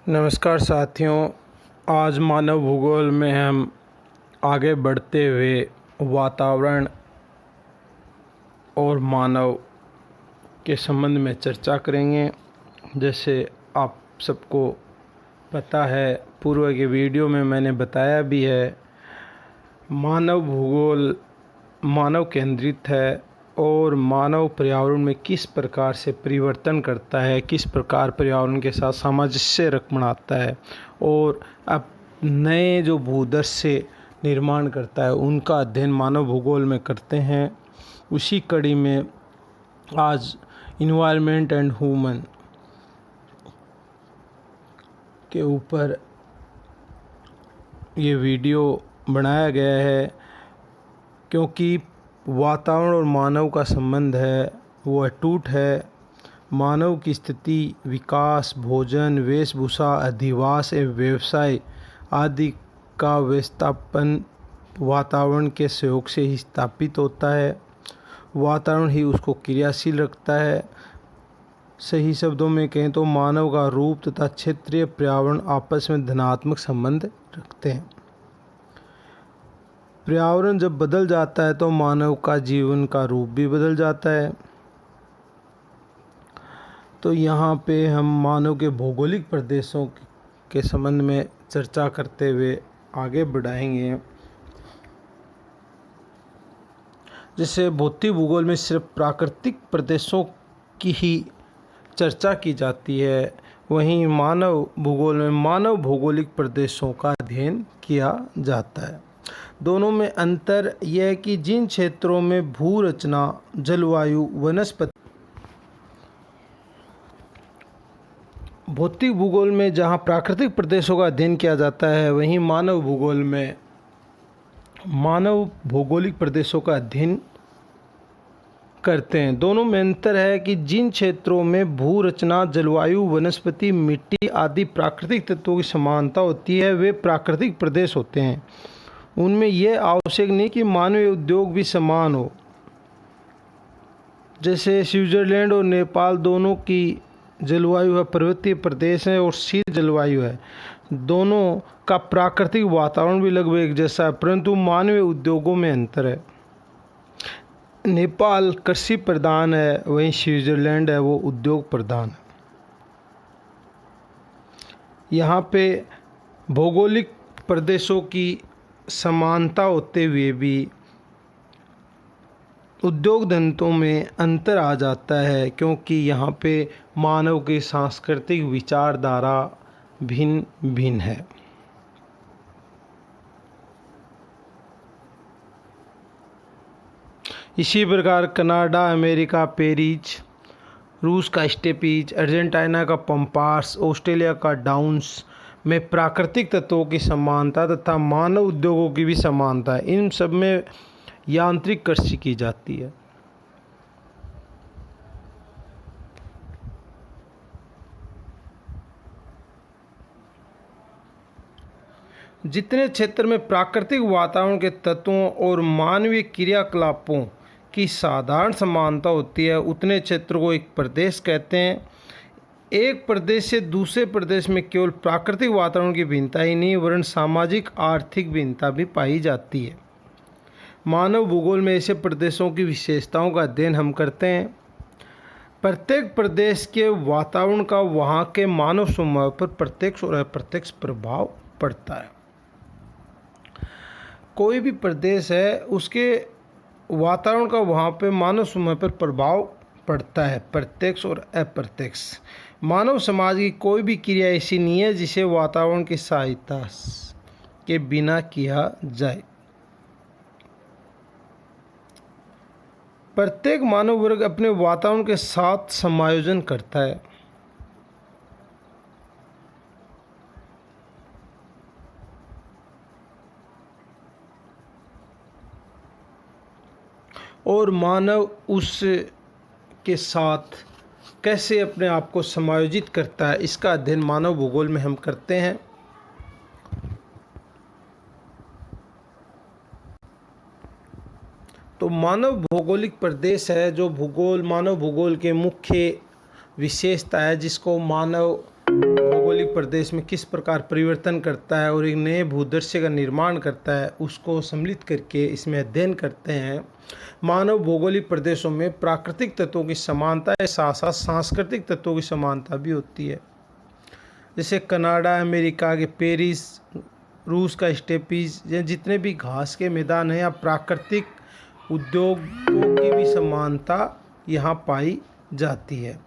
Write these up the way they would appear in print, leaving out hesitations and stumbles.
नमस्कार साथियों। आज मानव भूगोल में हम आगे बढ़ते हुए वातावरण और मानव के संबंध में चर्चा करेंगे। जैसे आप सबको पता है, पूर्व के वीडियो में मैंने बताया भी है, मानव भूगोल मानव केंद्रित है और मानव पर्यावरण में किस प्रकार से परिवर्तन करता है, किस प्रकार पर्यावरण के साथ सामंजस्य बनाता है और अब नए जो भूदृश्य निर्माण करता है उनका अध्ययन मानव भूगोल में करते हैं। उसी कड़ी में आज इन्वायरमेंट एंड ह्यूमन के ऊपर ये वीडियो बनाया गया है, क्योंकि वातावरण और मानव का संबंध है वो अटूट है। मानव की स्थिति, विकास, भोजन, वेशभूषा, अधिवास एवं व्यवसाय आदि का विस्थापन वातावरण के सहयोग से ही स्थापित होता है। वातावरण ही उसको क्रियाशील रखता है। सही शब्दों में कहें तो मानव का रूप तथा क्षेत्रीय पर्यावरण आपस में धनात्मक संबंध रखते हैं। पर्यावरण जब बदल जाता है तो मानव का जीवन का रूप भी बदल जाता है। तो यहाँ पे हम मानव के भौगोलिक प्रदेशों के संबंध में चर्चा करते हुए आगे बढ़ाएंगे। जैसे भौतिक भूगोल में सिर्फ प्राकृतिक प्रदेशों की ही चर्चा की जाती है, वहीं मानव भूगोल में मानव भौगोलिक प्रदेशों का अध्ययन किया जाता है। दोनों में अंतर यह है कि जिन क्षेत्रों में भू रचना, जलवायु, वनस्पति, भौतिक भूगोल में जहाँ प्राकृतिक प्रदेशों का अध्ययन किया जाता है, वहीं मानव भूगोल में मानव भौगोलिक प्रदेशों का अध्ययन करते हैं। दोनों में अंतर है कि जिन क्षेत्रों में भू रचना, जलवायु, वनस्पति, मिट्टी आदि प्राकृतिक तत्वों की समानता होती है वे प्राकृतिक प्रदेश होते हैं। उनमें यह आवश्यक नहीं कि मानवीय उद्योग भी समान हो। जैसे स्विट्जरलैंड और नेपाल दोनों की जलवायु है पर्वतीय प्रदेश है और शीत जलवायु है। दोनों का प्राकृतिक वातावरण भी लगभग एक जैसा है, परंतु मानवीय उद्योगों में अंतर है। नेपाल कृषि प्रधान है, वहीं स्विट्जरलैंड है वो उद्योग प्रधान है। यहाँ पे भौगोलिक प्रदेशों की समानता होते हुए भी उद्योग धंधों में अंतर आ जाता है, क्योंकि यहाँ पे मानव की सांस्कृतिक विचारधारा भिन्न भिन्न है। इसी प्रकार कनाडा, अमेरिका पेरीज, रूस का स्टेपीज, अर्जेंटीना का पंपास, ऑस्ट्रेलिया का डाउन्स में प्राकृतिक तत्वों की समानता तथा मानव उद्योगों की भी समानता है। इन सब में यांत्रिक कृषि की जाती है। जितने क्षेत्र में प्राकृतिक वातावरण के तत्वों और मानवीय क्रियाकलापों की साधारण समानता होती है, उतने क्षेत्र को एक प्रदेश कहते हैं। एक प्रदेश से दूसरे प्रदेश में केवल प्राकृतिक वातावरण की भिन्नता ही नहीं वरन सामाजिक आर्थिक भिन्नता भी पाई जाती है। मानव भूगोल में ऐसे प्रदेशों की विशेषताओं का अध्ययन हम करते हैं। प्रत्येक प्रदेश के वातावरण का वहाँ के मानव समूह पर प्रत्यक्ष और अप्रत्यक्ष प्रभाव पड़ता है। कोई भी प्रदेश है उसके वातावरण का वहाँ पे मानव समूह पर प्रभाव पड़ता है, प्रत्यक्ष और अप्रत्यक्ष। मानव समाज की कोई भी क्रिया ऐसी नहीं है जिसे वातावरण की सहायता के बिना किया जाए। प्रत्येक मानव वर्ग अपने वातावरण के साथ समायोजन करता है। और मानव उस के साथ कैसे अपने आप को समायोजित करता है, इसका अध्ययन मानव भूगोल में हम करते हैं। तो मानव भौगोलिक प्रदेश है जो मानव भूगोल के मुख्य विशेषता है, जिसको मानव भौगोलिक प्रदेश में किस प्रकार परिवर्तन करता है और एक नए भूदृश्य का निर्माण करता है, उसको सम्मिलित करके इसमें अध्ययन करते हैं। मानव भौगोलिक प्रदेशों में प्राकृतिक तत्वों की समानता के साथ साथ सांस्कृतिक तत्वों की समानता भी होती है। जैसे कनाडा, अमेरिका के पेरिस, रूस का स्टेपीज, या जितने भी घास के मैदान हैं या प्राकृतिक उद्योगों की भी समानता यहाँ पाई जाती है।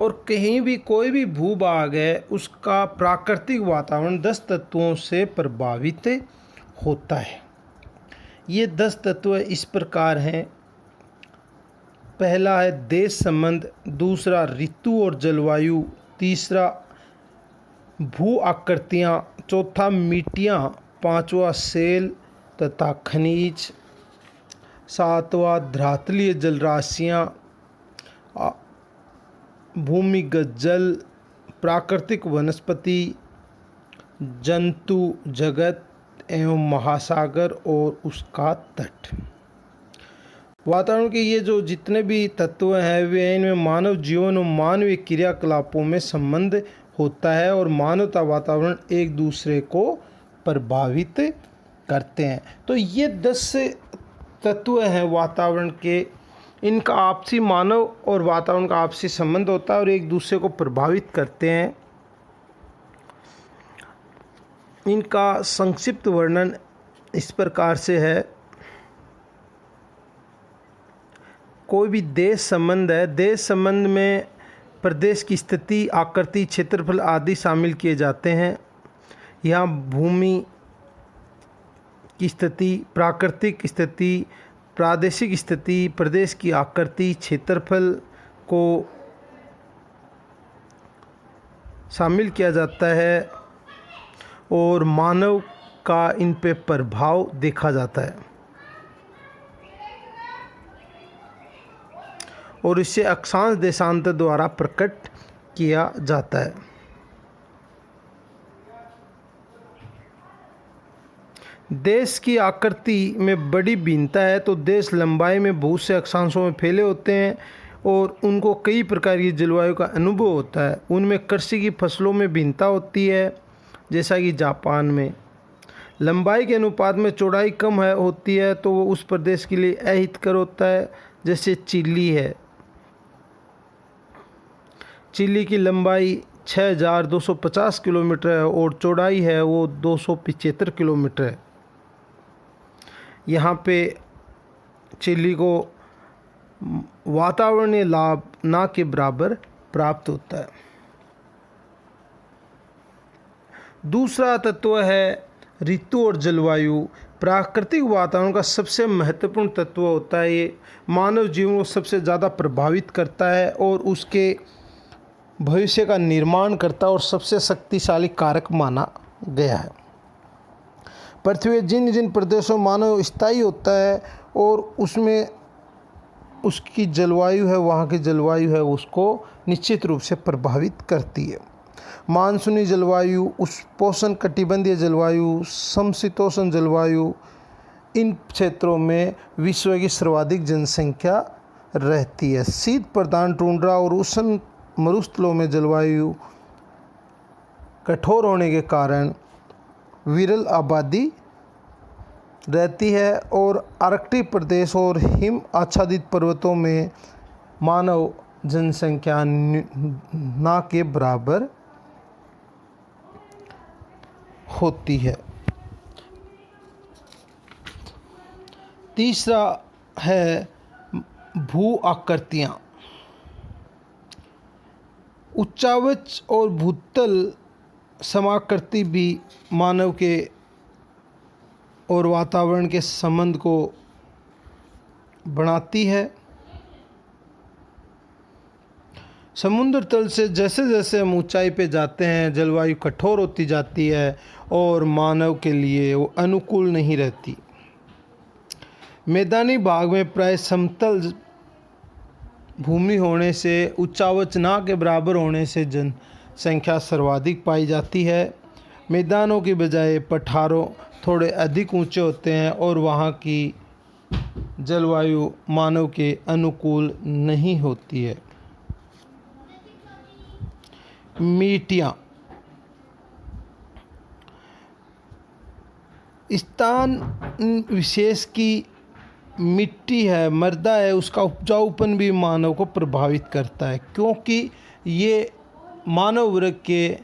और कहीं भी कोई भी भूभाग है, उसका प्राकृतिक वातावरण 10 तत्वों से प्रभावित होता है। ये 10 तत्व इस प्रकार हैं। पहला है देश संबंध, दूसरा ऋतु और जलवायु, तीसरा भू आकृतियाँ, चौथा मिट्टियाँ, पांचवा सेल तथा खनिज, सातवां धरातलीय जलराशियाँ, भूमिगत जल, प्राकृतिक वनस्पति, जंतु जगत एवं महासागर और उसका तट। वातावरण के ये जो जितने भी तत्व हैं वे इनमें मानव जीवन और मानवीय क्रियाकलापों में संबंध होता है और मानवता वातावरण एक दूसरे को प्रभावित करते हैं। तो ये 10 तत्व हैं वातावरण के, इनका आपसी मानव और वातावरण का आपसी संबंध होता है और एक दूसरे को प्रभावित करते हैं। इनका संक्षिप्त वर्णन इस प्रकार से है। कोई भी देश संबंध है, देश संबंध में प्रदेश की स्थिति, आकृति, क्षेत्रफल आदि शामिल किए जाते हैं। यहाँ भूमि की स्थिति, प्राकृतिक स्थिति, प्रादेशिक स्थिति, प्रदेश की आकृति, क्षेत्रफल को शामिल किया जाता है और मानव का इन पे प्रभाव देखा जाता है और इसे अक्षांश देशांतर द्वारा प्रकट किया जाता है। देश की आकृति में बड़ी भिन्नता है तो देश लंबाई में बहुत से अक्षांशों में फैले होते हैं और उनको कई प्रकार की जलवायु का अनुभव होता है। उनमें कृषि की फसलों में भिन्नता होती है, जैसा कि जापान में लंबाई के अनुपात में चौड़ाई कम होती है तो वो उस प्रदेश के लिए अहितकर होता है। जैसे चिली है, चिली की लंबाई 6250 किलोमीटर है और चौड़ाई है वो 275 किलोमीटर है। यहाँ पे चिली को वातावरणीय लाभ ना के बराबर प्राप्त होता है। दूसरा तत्व है ऋतु और जलवायु। प्राकृतिक वातावरण का सबसे महत्वपूर्ण तत्व होता है। ये मानव जीवन को सबसे ज़्यादा प्रभावित करता है और उसके भविष्य का निर्माण करता है और सबसे शक्तिशाली कारक माना गया है। पृथ्वी जिन जिन प्रदेशों मानव स्थायी होता है और उसमें उसकी जलवायु है, वहाँ की जलवायु है, उसको निश्चित रूप से प्रभावित करती है। मानसूनी जलवायु, उष्णपोषण कटिबंधीय जलवायु, समशीतोष्ण जलवायु, इन क्षेत्रों में विश्व की सर्वाधिक जनसंख्या रहती है। शीत प्रधान टुंड्रा और उष्ण मरुस्थलों में जलवायु कठोर होने के कारण विरल आबादी रहती है और आर्कटिक प्रदेश और हिम आच्छादित पर्वतों में मानव जनसंख्या ना के बराबर होती है। तीसरा है भू आकृतियाँ। उच्चावच और भूतल समाकृति भी मानव के और वातावरण के संबंध को बढ़ाती है। समुद्र तल से जैसे जैसे हम ऊंचाई पे जाते हैं जलवायु कठोर होती जाती है और मानव के लिए वो अनुकूल नहीं रहती। मैदानी भाग में प्राय समतल भूमि होने से, उच्चावच ना के बराबर होने से जनसंख्या सर्वाधिक पाई जाती है। मैदानों की बजाय पठारों थोड़े अधिक ऊंचे होते हैं और वहाँ की जलवायु मानव के अनुकूल नहीं होती है। मिट्टियाँ, स्थान विशेष की मिट्टी है, मृदा है, उसका उपजाऊपन भी मानव को प्रभावित करता है, क्योंकि ये मानव वर्ग के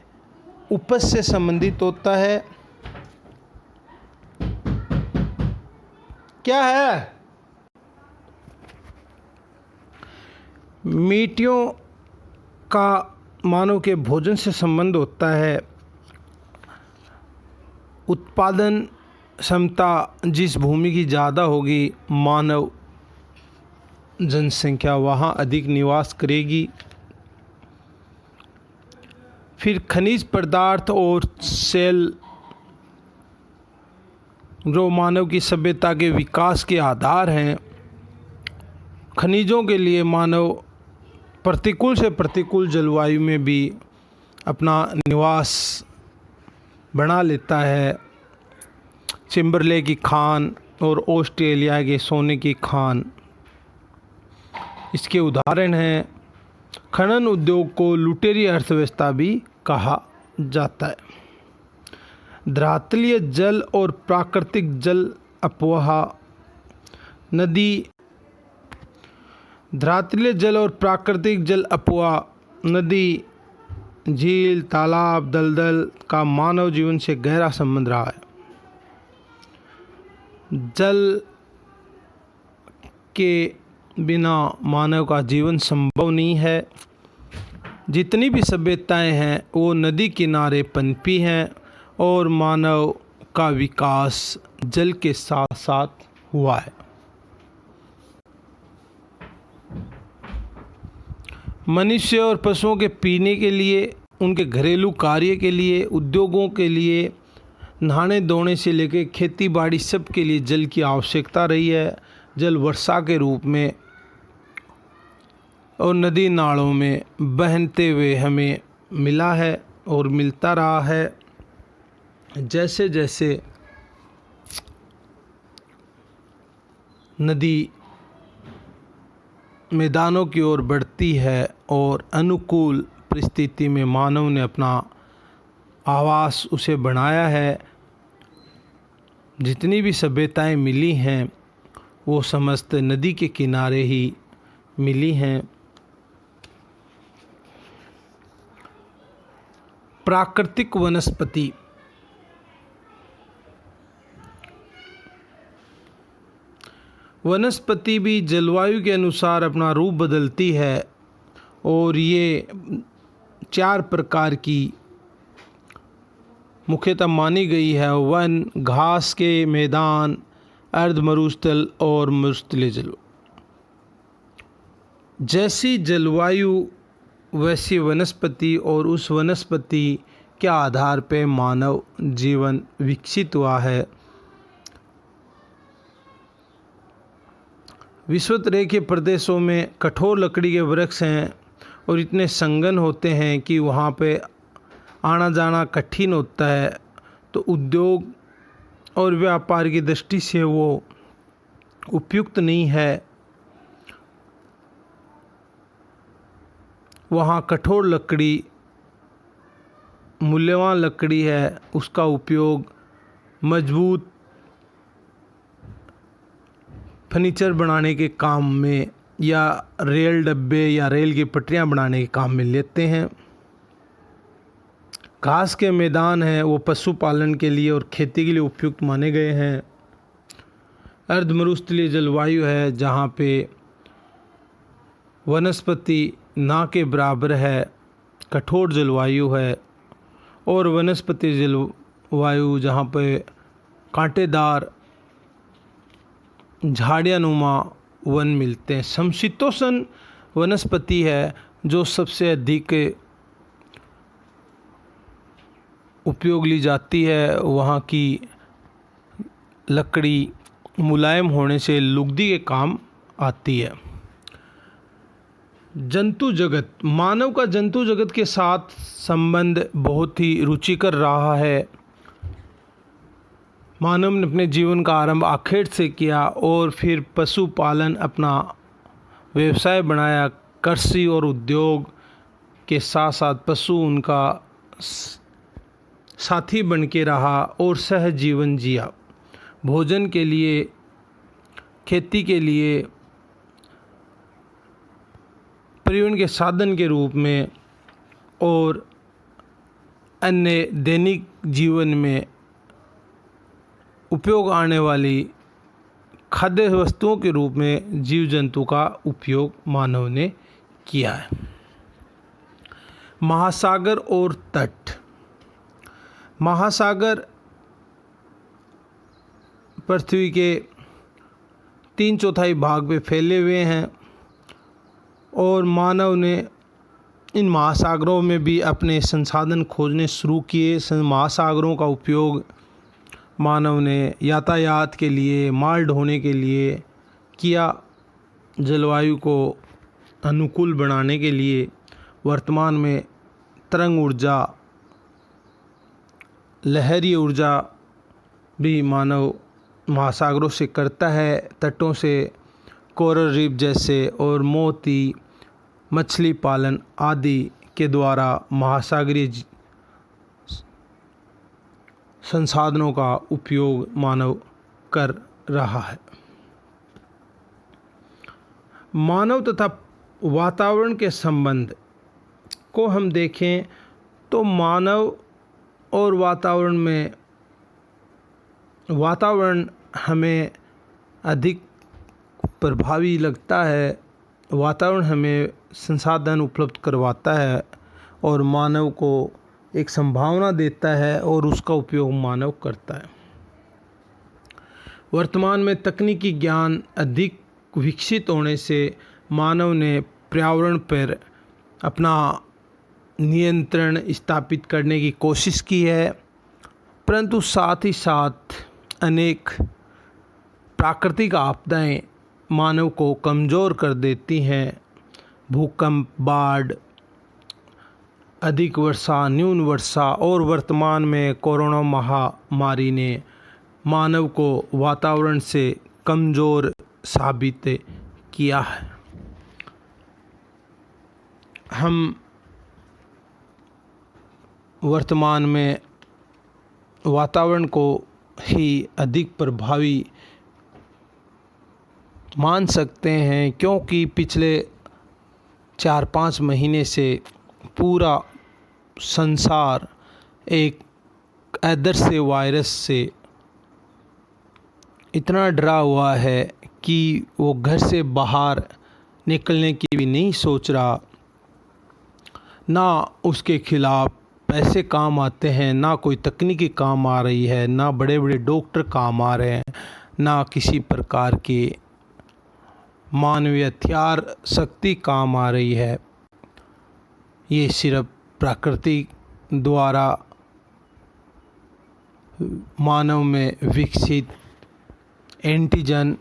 उपज से संबंधित होता है। क्या है? मिट्टियों का मानव के भोजन से संबंध होता है। उत्पादन क्षमता जिस भूमि की ज़्यादा होगी, मानव जनसंख्या वहाँ अधिक निवास करेगी। फिर खनिज पदार्थ और सेल जो मानव की सभ्यता के विकास के आधार हैं। खनिजों के लिए मानव प्रतिकूल से प्रतिकूल जलवायु में भी अपना निवास बना लेता है। चिम्बरले की खान और ऑस्ट्रेलिया के सोने की खान इसके उदाहरण हैं। खनन उद्योग को लुटेरी अर्थव्यवस्था भी कहा जाता है। धरातलीय जल और प्राकृतिक जल अपवाह धरातलीय जल और प्राकृतिक जल अपवाह नदी, झील, तालाब, दलदल का मानव जीवन से गहरा संबंध रहा है। जल के बिना मानव का जीवन संभव नहीं है। जितनी भी सभ्यताएं हैं वो नदी किनारे पनपी हैं और मानव का विकास जल के साथ साथ हुआ है। मनुष्य और पशुओं के पीने के लिए, उनके घरेलू कार्य के लिए, उद्योगों के लिए, नहाने धोने से लेकर खेती बाड़ी सब के लिए जल की आवश्यकता रही है। जल वर्षा के रूप में और नदी नालों में बहते हुए हमें मिला है और मिलता रहा है। जैसे जैसे नदी मैदानों की ओर बढ़ती है और अनुकूल परिस्थिति में मानव ने अपना आवास उसे बनाया है, जितनी भी सभ्यताएं मिली हैं वो समस्त नदी के किनारे ही मिली हैं। प्राकृतिक वनस्पति, वनस्पति भी जलवायु के अनुसार अपना रूप बदलती है और ये 4 प्रकार की मुख्यतः मानी गई है। वन, घास के मैदान, अर्ध मरुस्थल और मरुस्थलीय जलवायु। जैसी जलवायु वैसी वनस्पति और उस वनस्पति के आधार पर मानव जीवन विकसित हुआ है। विषुवत रेखीय प्रदेशों में कठोर लकड़ी के वृक्ष हैं और इतने संघन होते हैं कि वहाँ पे आना जाना कठिन होता है, तो उद्योग और व्यापार की दृष्टि से वो उपयुक्त नहीं है। वहाँ कठोर लकड़ी मूल्यवान लकड़ी है, उसका उपयोग मजबूत फर्नीचर बनाने के काम में या रेल डब्बे या रेल की पटरियां बनाने के काम में लेते हैं। घास के मैदान हैं वो पशुपालन के लिए और खेती के लिए उपयुक्त माने गए हैं। अर्ध मरुस्थलीय जलवायु है जहाँ पे वनस्पति ना के बराबर है, कठोर जलवायु है। और वनस्पति जलवायु जहाँ पे कांटेदार झाड़ियानुमा वन मिलते हैं। समशीतोष्ण वनस्पति है जो सबसे अधिक उपयोग ली जाती है। वहाँ की लकड़ी मुलायम होने से लुगदी के काम आती है। जंतु जगत, मानव का जंतु जगत के साथ संबंध बहुत ही रुचिकर रहा है। मानव ने अपने जीवन का आरंभ आखेट से किया और फिर पशुपालन अपना व्यवसाय बनाया। कृषि और उद्योग के साथ साथ पशु उनका साथी बन के रहा और सहज जीवन जिया। भोजन के लिए, खेती के लिए, परिवहन के साधन के रूप में और अन्य दैनिक जीवन में उपयोग आने वाली खाद्य वस्तुओं के रूप में जीव जंतु का उपयोग मानव ने किया है। महासागर और तट। महासागर पृथ्वी के 3/4 भाग पे फैले हुए हैं और मानव ने इन महासागरों में भी अपने संसाधन खोजने शुरू किए। महासागरों का उपयोग मानव ने यातायात के लिए, माल ढोने के लिए किया, जलवायु को अनुकूल बनाने के लिए। वर्तमान में तरंग ऊर्जा, लहरी ऊर्जा भी मानव महासागरों से करता है। तटों से कोरल रीफ जैसे और मोती, मछली पालन आदि के द्वारा महासागरीय संसाधनों का उपयोग मानव कर रहा है। मानव तथा वातावरण के संबंध को हम देखें तो मानव और वातावरण हमें अधिक प्रभावी लगता है। वातावरण हमें संसाधन उपलब्ध करवाता है और मानव को एक संभावना देता है और उसका उपयोग मानव करता है। वर्तमान में तकनीकी ज्ञान अधिक विकसित होने से मानव ने पर्यावरण पर अपना नियंत्रण स्थापित करने की कोशिश की है, परंतु साथ ही साथ अनेक प्राकृतिक आपदाएं मानव को कमज़ोर कर देती हैं। भूकंप, बाढ़, अधिक वर्षा, न्यून वर्षा और वर्तमान में कोरोना महामारी ने मानव को वातावरण से कमज़ोर साबित किया है। हम वर्तमान में वातावरण को ही अधिक प्रभावी मान सकते हैं, क्योंकि पिछले 4-5 महीने से पूरा संसार एक अदृश्य वायरस से इतना डरा हुआ है कि वो घर से बाहर निकलने की भी नहीं सोच रहा। ना उसके खिलाफ पैसे काम आते हैं, ना कोई तकनीकी काम आ रही है, ना बड़े बड़े डॉक्टर काम आ रहे हैं, ना किसी प्रकार की मानवीय हथियार शक्ति काम आ रही है। ये सिर्फ प्रकृति द्वारा मानव में विकसित एंटीजन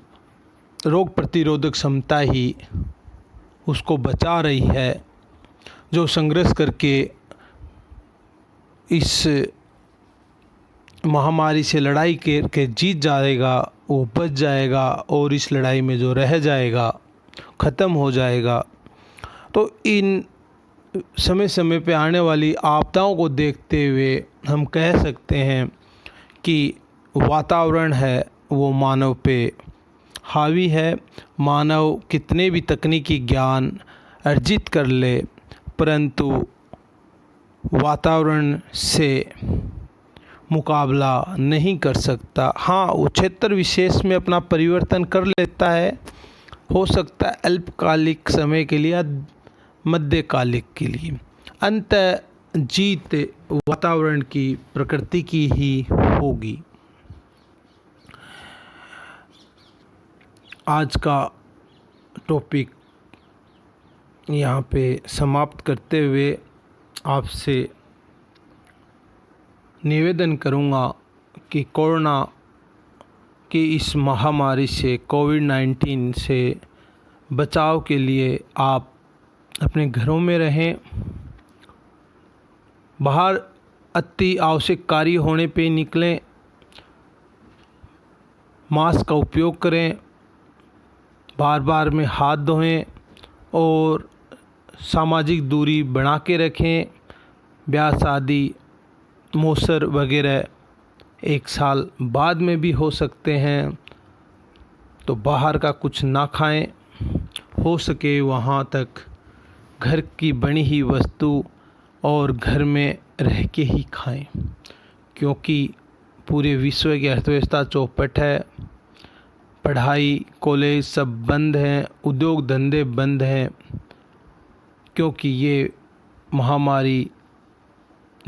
रोग प्रतिरोधक क्षमता ही उसको बचा रही है। जो संघर्ष करके इस महामारी से लड़ाई करके जीत जाएगा वो बच जाएगा, और इस लड़ाई में जो रह जाएगा ख़त्म हो जाएगा। तो इन समय समय पे आने वाली आपदाओं को देखते हुए हम कह सकते हैं कि वातावरण है वो मानव पे हावी है। मानव कितने भी तकनीकी ज्ञान अर्जित कर ले, परंतु वातावरण से मुकाबला नहीं कर सकता। हाँ, वो क्षेत्र विशेष में अपना परिवर्तन कर लेता है, हो सकता है अल्पकालिक समय के लिए, मध्यकालिक के लिए। अंततः जीत वातावरण की, प्रकृति की ही होगी। आज का टॉपिक यहाँ पे समाप्त करते हुए आपसे निवेदन करूँगा कि कोरोना की इस महामारी से, कोविड-19 से बचाव के लिए आप अपने घरों में रहें। बाहर अति आवश्यक कार्य होने पे निकलें। मास्क का उपयोग करें, बार बार में हाथ धोएं और सामाजिक दूरी बना के रखें। ब्याह शादी मौसर वगैरह 1 साल बाद में भी हो सकते हैं, तो बाहर का कुछ ना खाएं। हो सके वहाँ तक घर की बनी ही वस्तु और घर में रह के ही खाएं, क्योंकि पूरे विश्व की अर्थव्यवस्था चौपट है। पढ़ाई कॉलेज सब बंद हैं, उद्योग धंधे बंद हैं, क्योंकि ये महामारी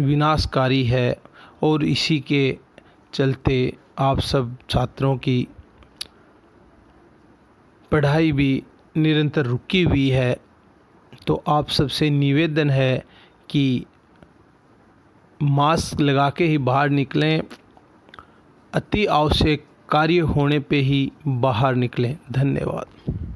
विनाशकारी है। और इसी के चलते आप सब छात्रों की पढ़ाई भी निरंतर रुकी हुई है। तो आप सबसे निवेदन है कि मास्क लगा के ही बाहर निकलें, अति आवश्यक कार्य होने पे ही बाहर निकलें। धन्यवाद।